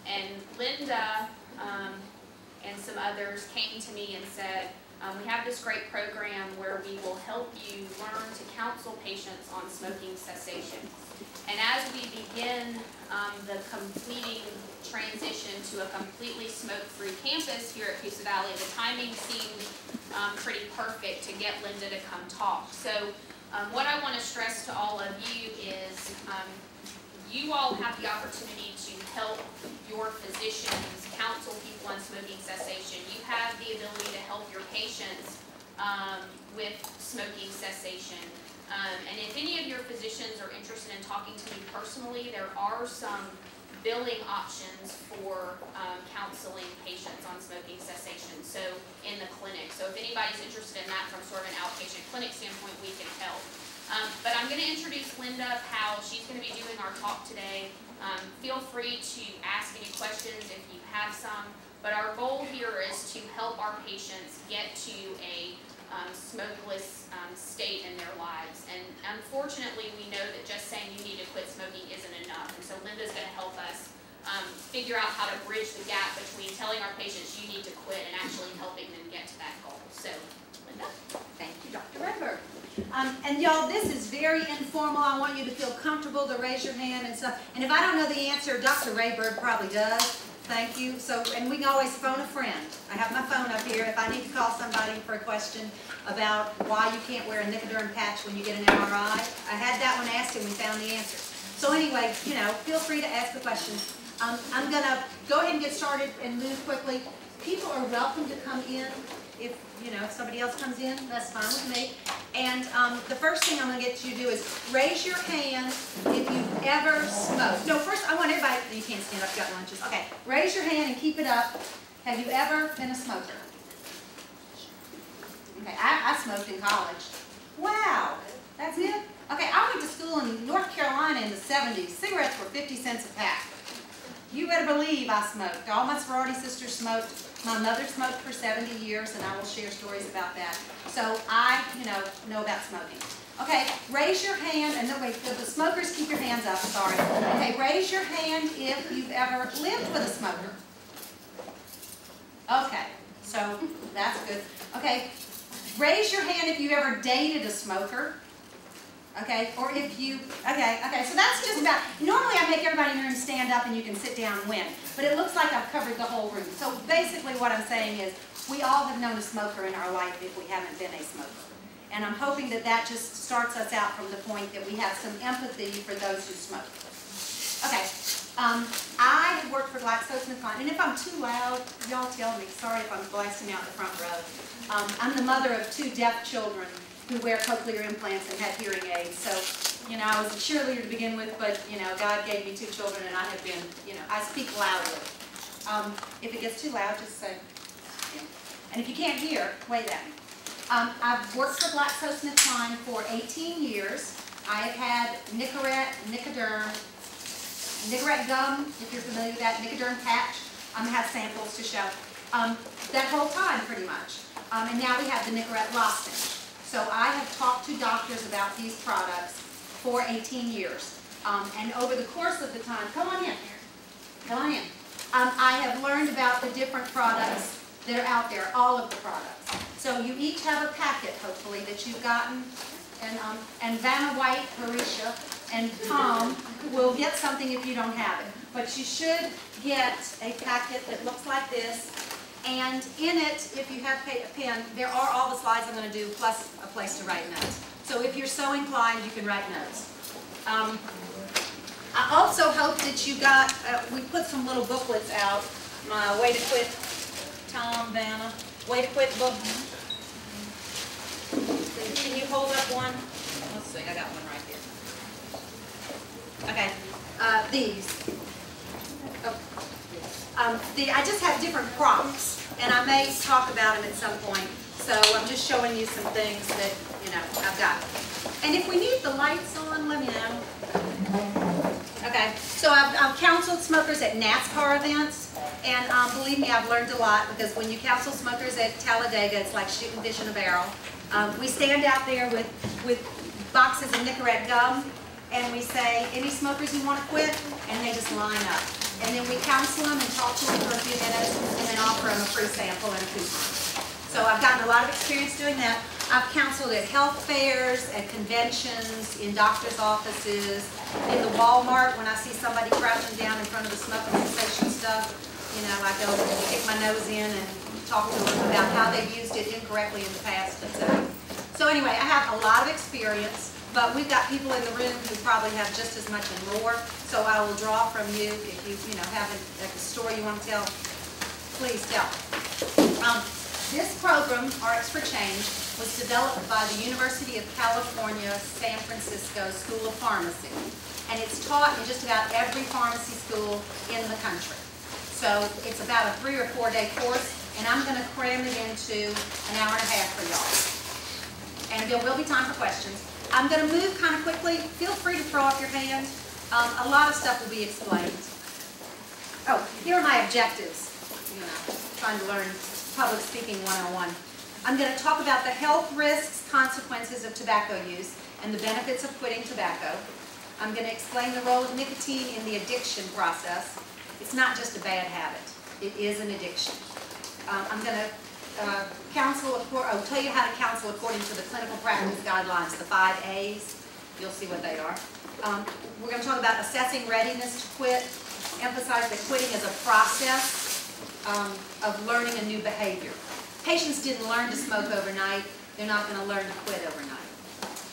And Linda and some others came to me and said, we have this great program where we will help you learn to counsel patients on smoking cessation. And as we begin the completing transition to a completely smoke-free campus here at Coosa Valley, the timing seemed pretty perfect to get Linda to come talk. So what I want to stress to all of you is you all have the opportunity to help your physicians counsel people on smoking cessation. You have the ability to help your patients with smoking cessation. And if any of your physicians are interested in talking to me personally, there are some billing options for counseling patients on smoking cessation, so in the clinic. So if anybody's interested in that from sort of an outpatient clinic standpoint, we can help. But I'm going to introduce Linda Powell. She's going to be doing our talk today. Feel free to ask any questions if you have some, but our goal here is to help our patients get to a smokeless state in their lives. And unfortunately, we know that just saying you need to quit smoking isn't enough. And so Linda's going to help us figure out how to bridge the gap between telling our patients you need to quit and actually helping them get to that goal. So, Linda. Thank you, Dr. Rayburn. And y'all, this is very informal. I want you to feel comfortable to raise your hand and stuff. And if I don't know the answer, Dr. Rayburn probably does. Thank you. So, and we can always phone a friend. I have my phone up here. If I need to call somebody for a question about why you can't wear a Nicoderm patch when you get an MRI, I had that one asked and we found the answer. So anyway, you know, feel free to ask the question. I'm going to go ahead and get started and move quickly. People are welcome to come in. If, you know, if somebody else comes in, that's fine with me. And the first thing I'm going to get you to do is raise your hand if you've ever smoked. No, first I want everybody, you can't stand up, you got lunches. Okay, raise your hand and keep it up. Have you ever been a smoker? Okay, I smoked in college. Wow, that's it? Okay, I went to school in North Carolina in the 70s. Cigarettes were 50 cents a pack. You better believe I smoked. All my sorority sisters smoked. My mother smoked for 70 years, and I will share stories about that. So I, know about smoking. Okay, raise your hand, and no, wait, the smokers, keep your hands up, sorry. Okay, raise your hand if you've ever lived with a smoker. Okay, so that's good. Okay, raise your hand if you ever dated a smoker. Okay, or if you, okay, so that's just about, normally I make everybody in the room stand up and you can sit down and win, but it looks like I've covered the whole room. So basically what I'm saying is, we all have known a smoker in our life if we haven't been a smoker. And I'm hoping that that just starts us out from the point that we have some empathy for those who smoke. Okay, I have worked for GlaxoSmithKline, and if I'm too loud, y'all tell me. Sorry if I'm blasting out the front row. I'm the mother of 2 deaf children who wear cochlear implants and have hearing aids. So, I was a cheerleader to begin with, but, God gave me 2 children and I have been, I speak loudly. If it gets too loud, just say, yeah. And if you can't hear, wave at me. I've worked for GlaxoSmithKline for 18 years. I have had Nicorette, Nicoderm, Nicorette gum, if you're familiar with that, Nicoderm patch. I have samples to show. That whole time, pretty much. And now we have the Nicorette lozenge. So I have talked to doctors about these products for 18 years. And over the course of the time, come on in. Come on in. I have learned about the different products that are out there, all of the products. So you each have a packet, hopefully, that you've gotten. And Vanna White, Harisha, and Tom will get something if you don't have it. But you should get a packet that looks like this. And in it, if you have a pen, there are all the slides I'm going to do, plus a place to write notes. So if you're so inclined, you can write notes. I also hope that you got, we put some little booklets out. My Way to Quit, Tom, Vanna, Way to Quit book. Can you hold up one? Let's see, I got one right here. Okay, these. Oh. I just have different props, and I may talk about them at some point. So I'm just showing you some things that, I've got. And if we need the lights on, let me know. Okay, so I've counseled smokers at NASCAR events, and believe me, I've learned a lot, because when you counsel smokers at Talladega, it's like shooting fish in a barrel. We stand out there with boxes of Nicorette gum, and we say, any smokers who want to quit? And they just line up. And then we counsel them and talk to them for a few minutes, and then offer them a free sample and a coupon. So I've gotten a lot of experience doing that. I've counseled at health fairs, at conventions, in doctor's offices, in the Walmart when I see somebody crouching down in front of the smoking cessation stuff. You know, I go and stick my nose in and talk to them about how they've used it incorrectly in the past, etc. So anyway, I have a lot of experience, but we've got people in the room who probably have just as much and more. So I will draw from you if you have a story you want to tell. Please tell. This program, RX for Change, was developed by the University of California, San Francisco School of Pharmacy. And it's taught in just about every pharmacy school in the country. So it's about a 3 or 4 day course, and I'm going to cram it into an hour and a half for y'all. And there will be time for questions. I'm going to move kind of quickly. Feel free to throw up your hand. A lot of stuff will be explained. Oh, here are my objectives. Trying to learn public speaking 101. I'm going to talk about the health risks, consequences of tobacco use, and the benefits of quitting tobacco. I'm going to explain the role of nicotine in the addiction process. It's not just a bad habit. It is an addiction. I'm going to tell you how to counsel according to the clinical practice guidelines, the 5 A's. You'll see what they are. We're going to talk about assessing readiness to quit, emphasize that quitting is a process of learning a new behavior. Patients didn't learn to smoke overnight. They're not going to learn to quit overnight.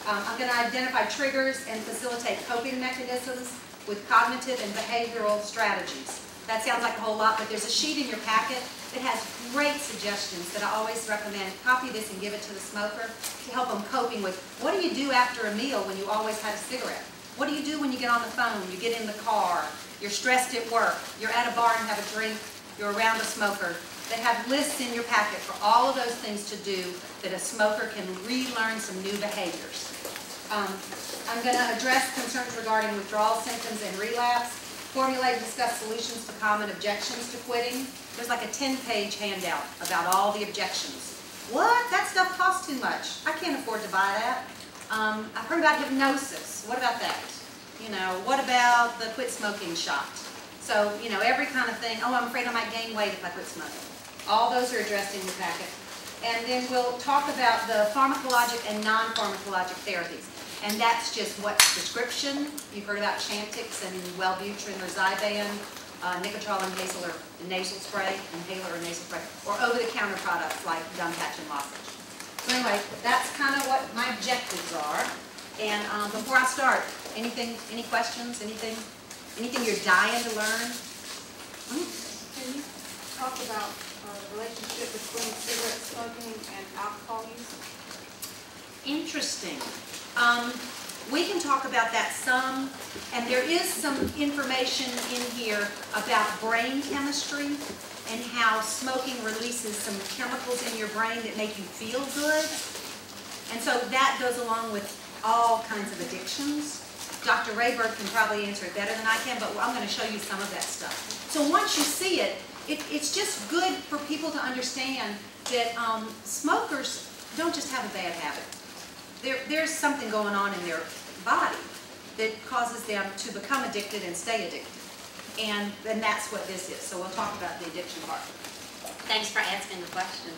I'm going to identify triggers and facilitate coping mechanisms with cognitive and behavioral strategies. That sounds like a whole lot, but there's a sheet in your packet that has great suggestions that I always recommend. Copy this and give it to the smoker to help them coping with what do you do after a meal when you always had a cigarette? What do you do when you get on the phone, you get in the car, you're stressed at work, you're at a bar and have a drink, you're around a smoker. They have lists in your packet for all of those things to do that a smoker can relearn some new behaviors. I'm going to address concerns regarding withdrawal symptoms and relapse, formulate and discuss solutions to common objections to quitting. There's like a 10-page handout about all the objections. What? That stuff costs too much. I can't afford to buy that. I've heard about hypnosis. What about that? What about the quit smoking shot? So, every kind of thing. Oh, I'm afraid I might gain weight if I quit smoking. All those are addressed in your packet. And then we'll talk about the pharmacologic and non-pharmacologic therapies. And that's just what's prescription. You've heard about Chantix and Wellbutrin or Zyban, Nicotrol inhaler, nasal spray, inhaler or nasal spray, or over-the-counter products like gum patch and lozenge. So anyway, that's kind of what my objectives are. And before I start, any questions, anything you're dying to learn? Can you talk about the relationship between cigarette smoking and alcohol use? Interesting. We can talk about that some, and there is some information in here about brain chemistry and how smoking releases some chemicals in your brain that make you feel good. And so that goes along with all kinds of addictions. Dr. Rayberg can probably answer it better than I can, but I'm going to show you some of that stuff. So once you see it, it's just good for people to understand that smokers don't just have a bad habit. There's something going on in their body that causes them to become addicted and stay addicted. And that's what this is. So we'll talk about the addiction part. Thanks for asking the question.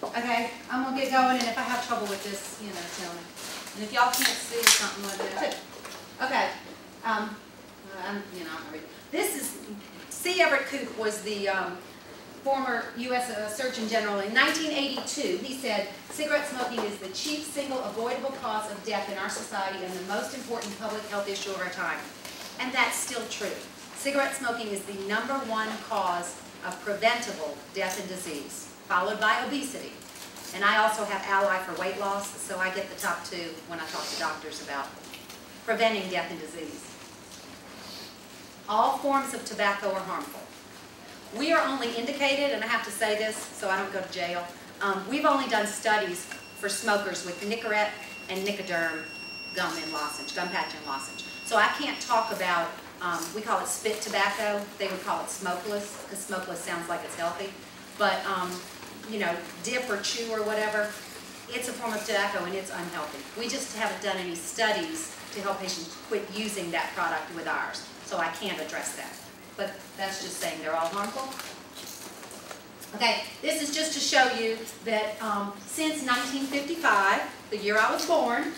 Okay, I'm going to get going, and if I have trouble with this, tell me. And if y'all can't see something like that, too. Okay. I'm not reading. This is, C. Everett Koop was the former U.S. Surgeon General. In 1982, he said, cigarette smoking is the chief single avoidable cause of death in our society and the most important public health issue of our time. And that's still true. Cigarette smoking is the #1 cause of preventable death and disease, followed by obesity. And I also have Ally for weight loss, so I get the top 2 when I talk to doctors about preventing death and disease. All forms of tobacco are harmful. We are only indicated, and I have to say this so I don't go to jail, we've only done studies for smokers with Nicorette and Nicoderm gum and lozenge, gum patch and lozenge. So I can't talk about, we call it spit tobacco, they would call it smokeless, because smokeless sounds like it's healthy. But, dip or chew or whatever, it's a form of tobacco and it's unhealthy. We just haven't done any studies to help patients quit using that product with ours, so I can't address that. but that's just saying they're all harmful. Okay, this is just to show you that since 1955, the year I was born,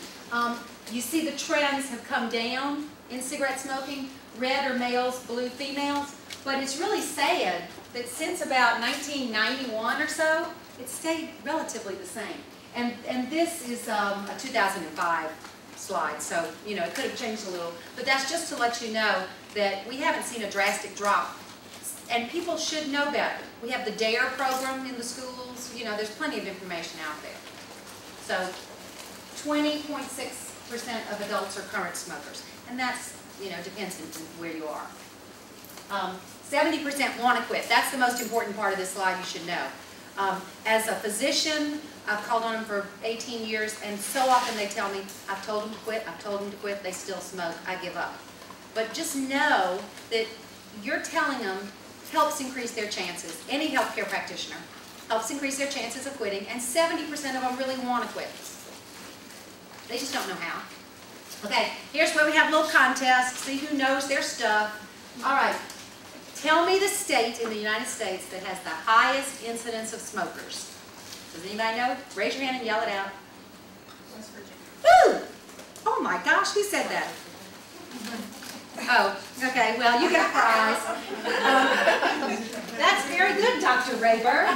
you see the trends have come down in cigarette smoking. Red are males, blue females. But it's really sad that since about 1991 or so, it's stayed relatively the same. And this is a 2005 slide, so you know it could have changed a little. But that's just to let you know that we haven't seen a drastic drop. And people should know better. We have the DARE program in the schools. You know, there's plenty of information out there. So 20.6% of adults are current smokers. And that's, you know, depends on where you are. 70% want to quit. That's the most important part of this slide you should know. As a physician, I've called on them for 18 years, and so often they tell me, I've told them to quit, I've told them to quit, they still smoke, I give up. But just know that you're telling them helps increase their chances. Any healthcare practitioner helps increase their chances of quitting, and 70% of them really want to quit. They just don't know how. Okay, here's where we have a little contest, see who knows their stuff. All right, tell me the state in the United States that has the highest incidence of smokers. Does anybody know? Raise your hand and yell it out. West Virginia. Woo! Oh my gosh, who said that? Oh, okay, well, you get a prize. That's very good, Dr. Rayburn.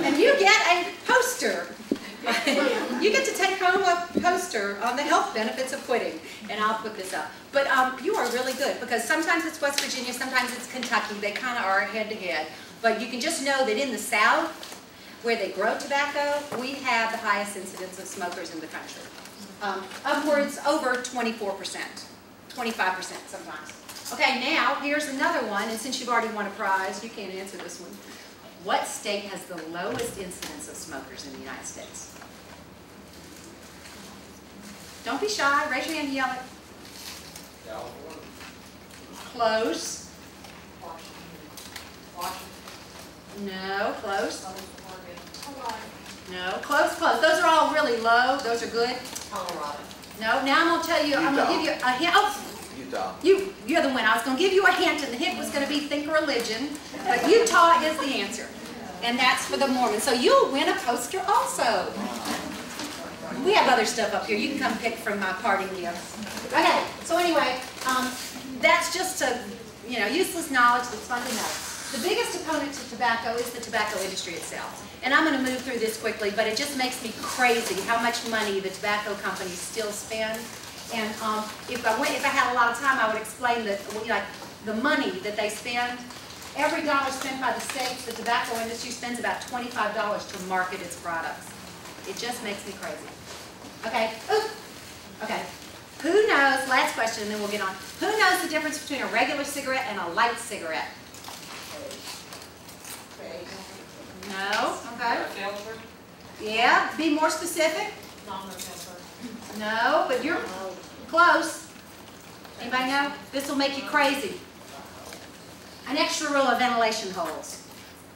And you get a poster. You get to take home a poster on the health benefits of quitting, and I'll put this up. But you are really good, because sometimes it's West Virginia, sometimes it's Kentucky. They kind of are head-to-head. But you can just know that in the South, where they grow tobacco, we have the highest incidence of smokers in the country. Upwards over 24%. 25% sometimes. Okay, now here's another one, and since you've already won a prize, you can't answer this one. What state has the lowest incidence of smokers in the United States? Don't be shy, raise your hand and yell it. California. Close. Washington. No, close. Hawaii. No, close, close. Those are all really low. Those are good. Colorado. No, now I'm going to tell you, I'm going to give you a hint. Oh, Utah. you're the winner. I was going to give you a hint, and the hint was going to be think religion, but Utah is the answer. And that's for the Mormons. So you'll win a poster also. We have other stuff up here. You can come pick from my party gifts. Okay, so anyway, that's just a, you know, useless knowledge that's fun to know. The biggest opponent to tobacco is the tobacco industry itself. And I'm going to move through this quickly, but it just makes me crazy how much money the tobacco companies still spend. And if I had a lot of time, I would explain that, you know, the money that they spend. Every dollar spent by the states, the tobacco industry spends about $25 to market its products. It just makes me crazy. Okay. Ooh. Okay. Who knows? Last question, and then we'll get on. Who knows the difference between a regular cigarette and a light cigarette? No? Okay. Yeah, be more specific. No, but you're close. Anybody know? This will make you crazy. An extra row of ventilation holes.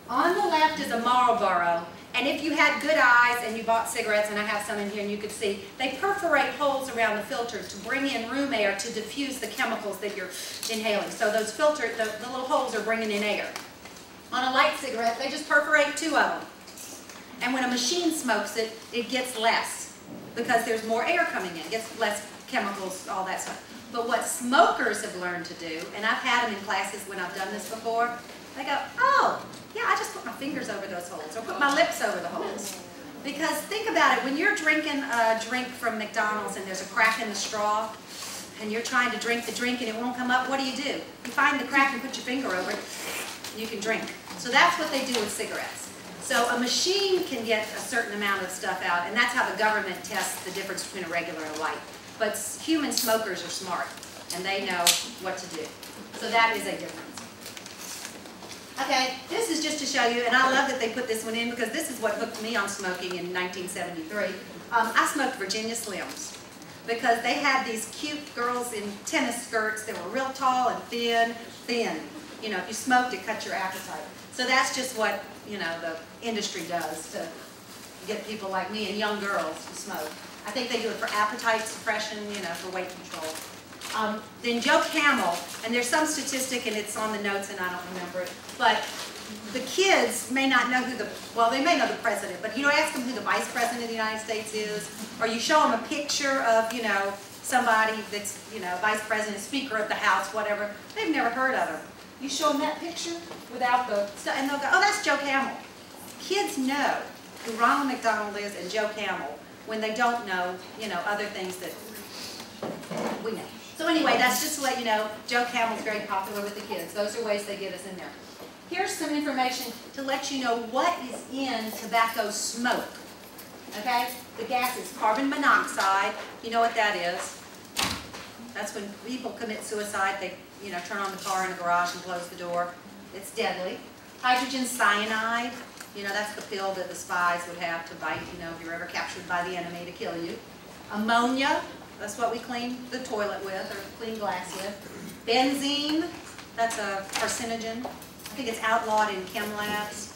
On the left is a Marlboro, and if you had good eyes and you bought cigarettes, and I have some in here and you could see, they perforate holes around the filter to bring in room air to diffuse the chemicals that you're inhaling. So those filters, the little holes are bringing in air. On a light cigarette, they just perforate 2 of them. And when a machine smokes it, it gets less because there's more air coming in, it gets less chemicals, all that stuff. But what smokers have learned to do, and I've had them in classes when I've done this before, they go, oh, yeah, I just put my fingers over those holes or put my lips over the holes. Because think about it, when you're drinking a drink from McDonald's and there's a crack in the straw, and you're trying to drink the drink and it won't come up, what do? You find the crack and put your finger over it, you can drink. So that's what they do with cigarettes. So a machine can get a certain amount of stuff out, and that's how the government tests the difference between a regular and a light. But human smokers are smart, and they know what to do. So that is a difference. Okay, this is just to show you, and I love that they put this one in because this is what hooked me on smoking in 1973. I smoked Virginia Slims because they had these cute girls in tennis skirts that were real tall and thin. You know, if you smoked, it cut your appetite. So that's just what, you know, the industry does to get people like me and young girls to smoke. I think they do it for appetite suppression, you know, for weight control. Then Joe Camel, and there's some statistic, and it's on the notes, and I don't remember it, but the kids may not know who they may know the president, but ask them who the vice president of the United States is, or you show them a picture of, somebody that's, vice president, speaker of the House, whatever. They've never heard of him. You show them that picture without the stuff, and they'll go, oh, that's Joe Camel. Kids know who Ronald McDonald is and Joe Camel when they don't know, other things that we know. So anyway, that's just to let you know, Joe Camel's very popular with the kids. Those are ways they get us in there. Here's some information to let you know what is in tobacco smoke. Okay? The gas is carbon monoxide. You know what that is. That's when people commit suicide. They, turn on the car in a garage and close the door. It's deadly. Hydrogen cyanide. That's the pill that the spies would have to bite, if you're ever captured by the enemy to kill you. Ammonia. That's what we clean the toilet with or clean glass with. Benzene. That's a carcinogen. I think it's outlawed in chem labs.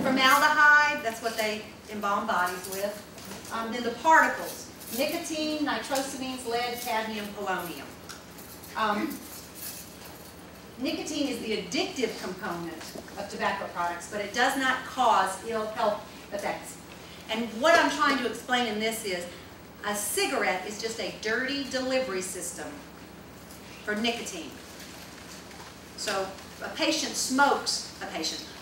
Formaldehyde, that's what they embalm bodies with. Then the particles, nicotine, nitrosamines, lead, cadmium, polonium. Nicotine is the addictive component of tobacco products, but it does not cause ill health effects. And what I'm trying to explain in this is, a cigarette is just a dirty delivery system for nicotine. So a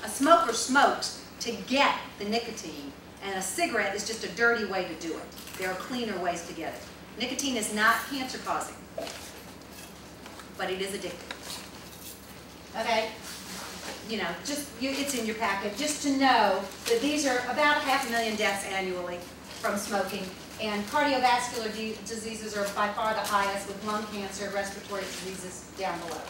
smoker smokes to get the nicotine, and a cigarette is just a dirty way to do it. There are cleaner ways to get it. Nicotine is not cancer-causing, but it is addictive. Okay? It's in your packet. Just to know that these are about 500,000 deaths annually from smoking, and cardiovascular diseases are by far the highest, with lung cancer, respiratory diseases down below.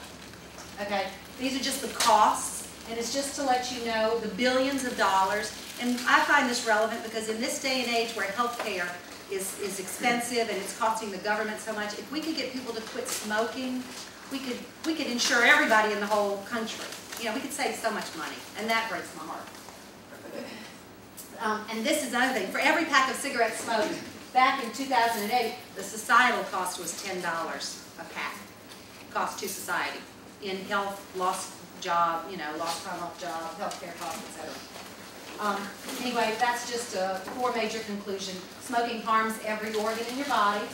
Okay? These are just the costs, and it's just to let you know the billions of dollars. And I find this relevant because in this day and age where health care is expensive and it's costing the government so much, if we could get people to quit smoking, we could insure everybody in the whole country. We could save so much money, and that breaks my heart. And this is another thing. For every pack of cigarettes smoked, back in 2008, the societal cost was $10 a pack. Cost to society. In health, lost job, lost time off job, health care costs, etc. Anyway, that's just a 4 major conclusion. Smoking harms every organ in your body.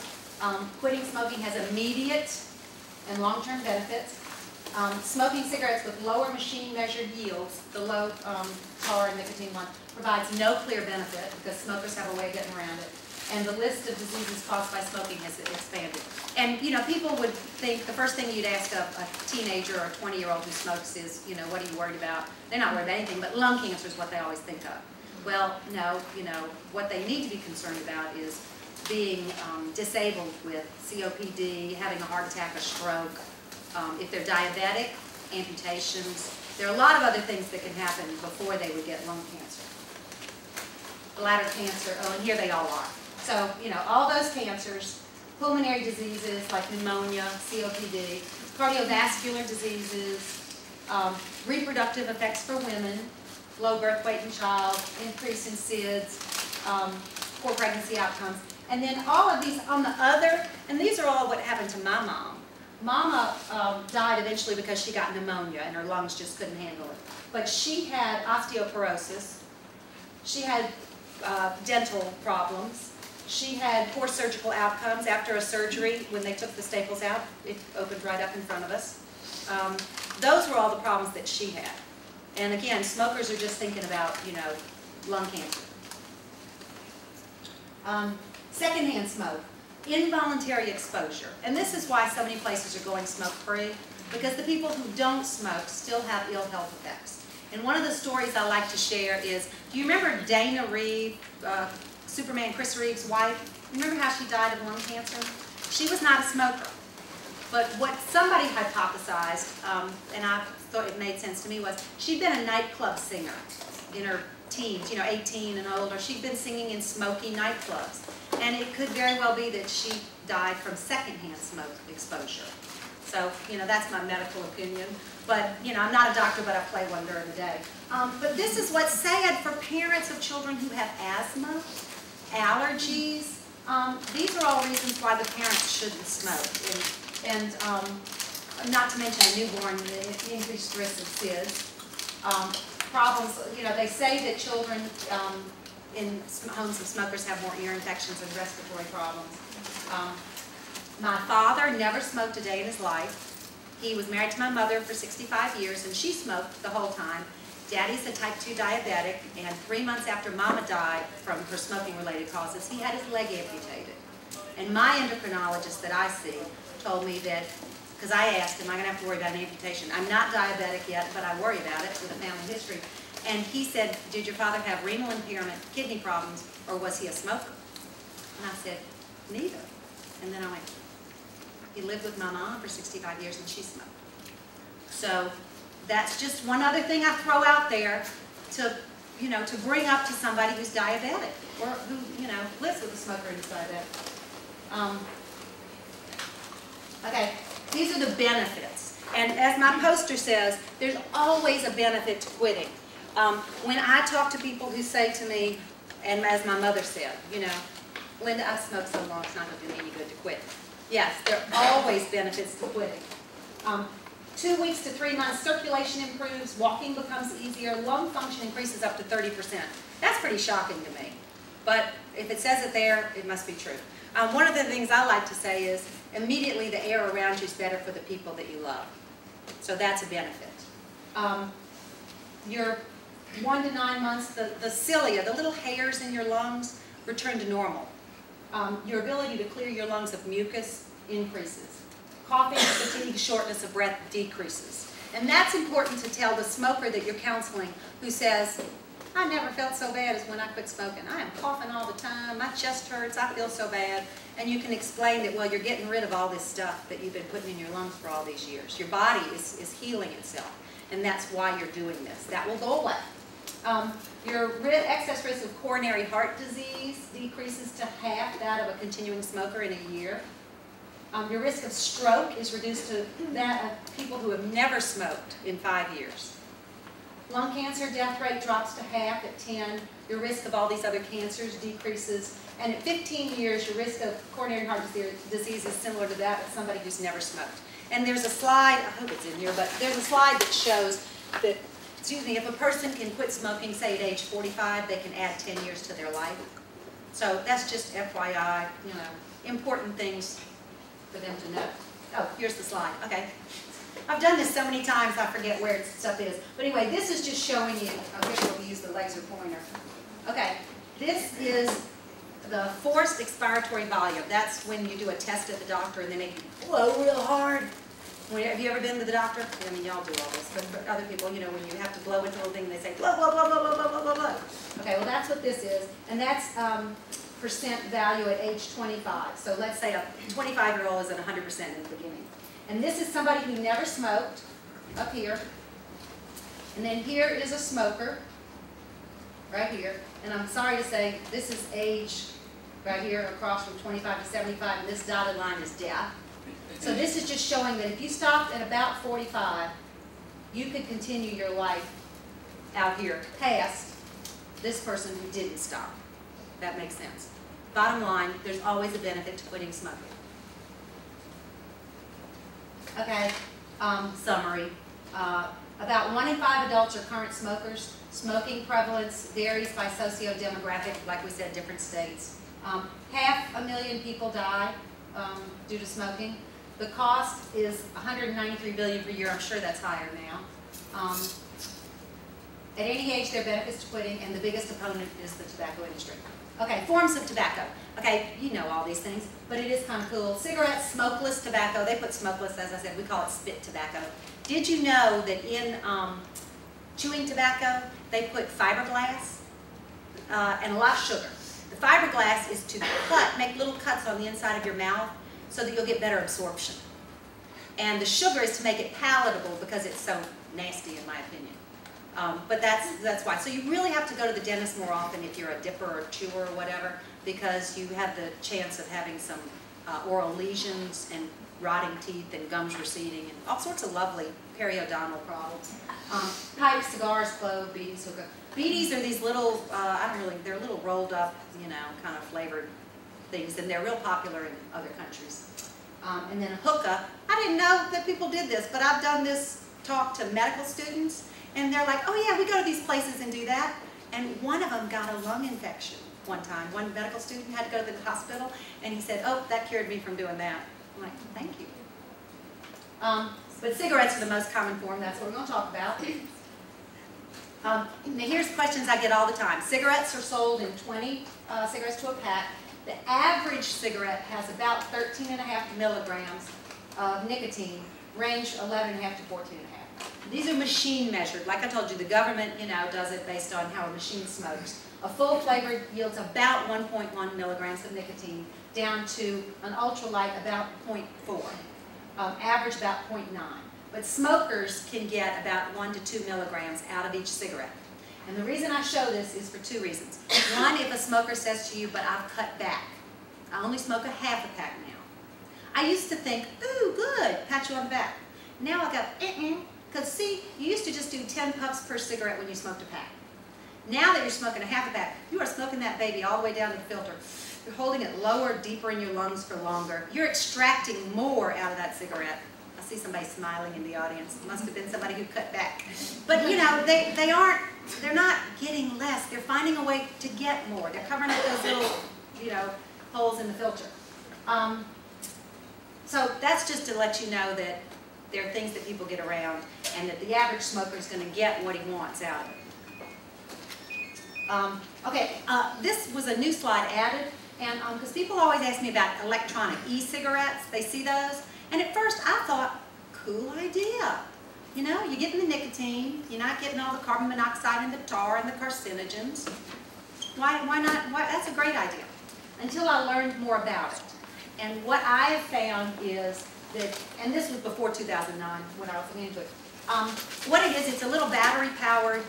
Quitting smoking has immediate and long-term benefits. Smoking cigarettes with lower machine-measured yields, the low tar and nicotine one, provides no clear benefit because smokers have a way of getting around it. And the list of diseases caused by smoking has expanded. And, people would think the first thing you'd ask a teenager or a 20-year-old who smokes is, what are you worried about? They're not worried about anything, but lung cancer is what they always think of. Well, no, what they need to be concerned about is being disabled with COPD, having a heart attack, a stroke. If they're diabetic, amputations. There are a lot of other things that can happen before they would get lung cancer. Bladder cancer, and here they all are. So, all those cancers, pulmonary diseases like pneumonia, COPD, cardiovascular diseases, reproductive effects for women, low birth weight in child, increase in SIDS, poor pregnancy outcomes. And then all of these on the other, and these are all what happened to my mom. Mama died eventually because she got pneumonia and her lungs just couldn't handle it. But she had osteoporosis. She had dental problems. She had poor surgical outcomes after a surgery. When they took the staples out, it opened right up in front of us. Those were all the problems that she had. And again, smokers are just thinking about, lung cancer. Secondhand smoke, involuntary exposure. And this is why so many places are going smoke-free, because the people who don't smoke still have ill health effects. And one of the stories I like to share is, do you remember Dana Reeve, Superman Chris Reeve's wife? Remember how she died of lung cancer? She was not a smoker. But what somebody hypothesized, and I thought it made sense to me, was she'd been a nightclub singer in her teens, 18 and older. She'd been singing in smoky nightclubs. And it could very well be that she died from secondhand smoke exposure. So, that's my medical opinion. But, I'm not a doctor, but I play one during the day. But this is what's sad for parents of children who have asthma, allergies. These are all reasons why the parents shouldn't smoke. and not to mention a newborn, the increased risk of SIDS. Problems, you know, they say that children in homes of smokers have more ear infections and respiratory problems. My father never smoked a day in his life. He was married to my mother for 65 years, and she smoked the whole time. Daddy's a type 2 diabetic, and 3 months after Mama died from her smoking-related causes, he had his leg amputated. And my endocrinologist that I see told me that, because I asked, am I going to have to worry about an amputation? I'm not diabetic yet, but I worry about it with a family history. And he said, did your father have renal impairment, kidney problems, or was he a smoker? And I said, neither. And then I went, he lived with my mom for 65 years and she smoked. So that's just one other thing I throw out there to, you know, to bring up to somebody who's diabetic or who, you know, lives with a smoker and is diabetic. Okay, these are the benefits. And as my poster says, there's always a benefit to quitting. When I talk to people who say to me, and as my mother said, you know, Linda, I've smoked so long, it's not going to do me any good to quit. Yes, there are always benefits to quitting. 2 weeks to 3 months, circulation improves, walking becomes easier, lung function increases up to 30%. That's pretty shocking to me. But if it says it there, it must be true. One of the things I like to say is, immediately the air around you is better for the people that you love. So that's a benefit. Your 1 to 9 months, the cilia, the little hairs in your lungs, return to normal. Your ability to clear your lungs of mucus increases. Coughing, fatigue, shortness of breath decreases. And that's important to tell the smoker that you're counseling who says, I never felt so bad as when I quit smoking. I am coughing all the time, my chest hurts, I feel so bad. And you can explain that, well, you're getting rid of all this stuff that you've been putting in your lungs for all these years. Your body is healing itself, and that's why you're doing this. That will go away. Your excess risk of coronary heart disease decreases to half that of a continuing smoker in a year. Your risk of stroke is reduced to that of people who have never smoked in 5 years. Lung cancer death rate drops to half at 10. Your risk of all these other cancers decreases. And at 15 years, your risk of coronary heart disease is similar to that of somebody who's never smoked. And there's a slide, I hope it's in here, but there's a slide that shows that, excuse me, if a person can quit smoking, say at age 45, they can add 10 years to their life. So that's just FYI, you know, important things for them to know. Oh, here's the slide. Okay. I've done this so many times I forget where stuff is. But anyway, this is just showing you, I wish we'll use the laser pointer. Okay, this is the forced expiratory volume. That's when you do a test at the doctor and they make you blow real hard. Have you ever been to the doctor? I mean, y'all do all this, but for other people, you know, when you have to blow into a little thing, they say blow, blow, blow, blow, blow, blow, blow, blow, blow. Okay, well that's what this is, and that's percent value at age 25. So let's say a 25-year-old is at 100% in the beginning. And this is somebody who never smoked, up here. And then here is a smoker, right here. And I'm sorry to say, this is age, right here, across from 25 to 75, and this dotted line is death. So this is just showing that if you stopped at about 45, you could continue your life out here past this person who didn't stop. That makes sense. Bottom line, there's always a benefit to quitting smoking. Okay, summary. About 1 in 5 adults are current smokers. Smoking prevalence varies by socio-demographic, like we said, different states. 500,000 people die due to smoking. The cost is $193 billion per year. I'm sure that's higher now. At any age, there are benefits to quitting, and the biggest opponent is the tobacco industry. Okay, forms of tobacco. Okay, you know all these things, but it is kind of cool. Cigarettes, smokeless tobacco. They put smokeless, as I said, we call it spit tobacco. Did you know that in chewing tobacco, they put fiberglass and a lot of sugar? The fiberglass is to make little cuts on the inside of your mouth so that you'll get better absorption. And the sugar is to make it palatable because it's so nasty, in my opinion. But that's why. So you really have to go to the dentist more often if you're a dipper or chewer or whatever, because you have the chance of having some oral lesions and rotting teeth and gums receding and all sorts of lovely periodontal problems. Pipes, cigars, clove, beaties, hookah. Beaties are these little, they're little rolled up, you know, kind of flavored things, and they're real popular in other countries. And then a hookah. I didn't know that people did this, but I've done this talk to medical students, and they're like, oh yeah, we go to these places and do that. And one of them got a lung infection one time. One medical student had to go to the hospital, and he said, oh, that cured me from doing that. I'm like, thank you. But cigarettes are the most common form. That's what we're going to talk about. Now here's questions I get all the time. Cigarettes are sold in 20 cigarettes to a pack. The average cigarette has about 13.5 milligrams of nicotine, range 11.5 to 14.5. These are machine measured. Like I told you, the government, does it based on how a machine smokes. A full flavor yields about 1.1 milligrams of nicotine, down to an ultralight about 0.4. Average about 0.9. But smokers can get about 1 to 2 milligrams out of each cigarette. And the reason I show this is for two reasons. One, if a smoker says to you, but I've cut back. I only smoke a half a pack now. I used to think, ooh, good, pat you on the back. Now I go, because see, you used to just do 10 puffs per cigarette when you smoked a pack. Now that you're smoking a half a pack, you are smoking that baby all the way down to the filter. You're holding it lower, deeper in your lungs for longer. You're extracting more out of that cigarette. I see somebody smiling in the audience. It must have been somebody who cut back. But they're not getting less. They're finding a way to get more. They're covering up those little, holes in the filter. So that's just to let you know that there are things that people get around, and that the average smoker is going to get what he wants out of it. This was a new slide added, and because people always ask me about electronic e-cigarettes, they see those, and at first I thought, cool idea. You're getting the nicotine, you're not getting all the carbon monoxide and the tar and the carcinogens. Why not? That's a great idea. Until I learned more about it. And what I have found is that, and this was before 2009 when I was looking into it, what it is, it's a little battery-powered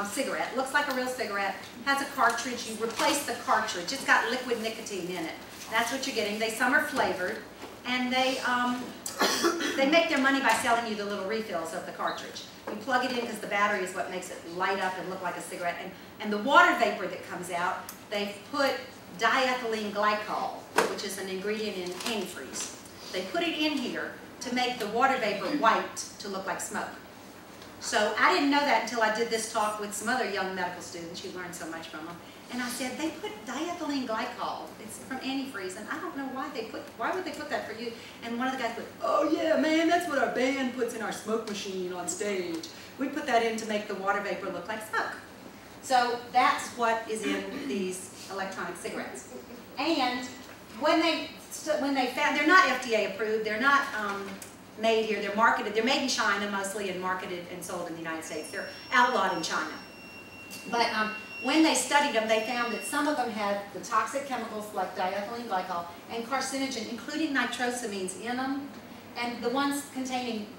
cigarette. Looks like a real cigarette. Has a cartridge. You replace the cartridge. It's got liquid nicotine in it. That's what you're getting. Some are flavored, and they make their money by selling you the little refills of the cartridge. You plug it in because the battery is what makes it light up and look like a cigarette. And the water vapor that comes out, they've put diethylene glycol, which is an ingredient in antifreeze. They put it in here to make the water vapor white to look like smoke. So I didn't know that until I did this talk with some other young medical students. You learn so much from them. And I said, they put diethylene glycol. It's from antifreeze, and I don't know why would they put that for you? And one of the guys put, oh yeah, man, that's what our band puts in our smoke machine on stage. We put that in to make the water vapor look like smoke. So that's what is in these electronic cigarettes. And when they found, they're not FDA approved, they're not made here, they're marketed, they're made in China mostly and marketed and sold in the United States. They're outlawed in China. But when they studied them, they found that some of them had the toxic chemicals like diethylene glycol and carcinogen, including nitrosamines in them. And the ones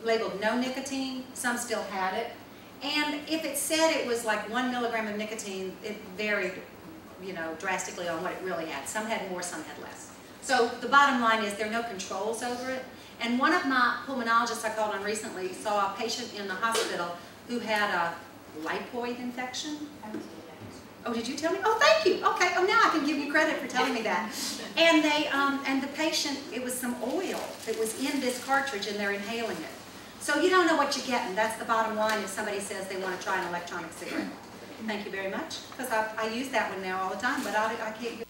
labeled no nicotine, some still had it. And if it said it was like 1 milligram of nicotine, it varied, drastically on what it really had. Some had more, some had less. So the bottom line is there are no controls over it. And one of my pulmonologists I called on recently saw a patient in the hospital who had a lipoid infection. Oh, did you tell me? Oh, thank you. Okay. Oh, now I can give you credit for telling me that. And and the patient, it was some oil that was in this cartridge, and they're inhaling it. So you don't know what you're getting. That's the bottom line if somebody says they want to try an electronic cigarette. Thank you very much, because I use that one now all the time, but I can't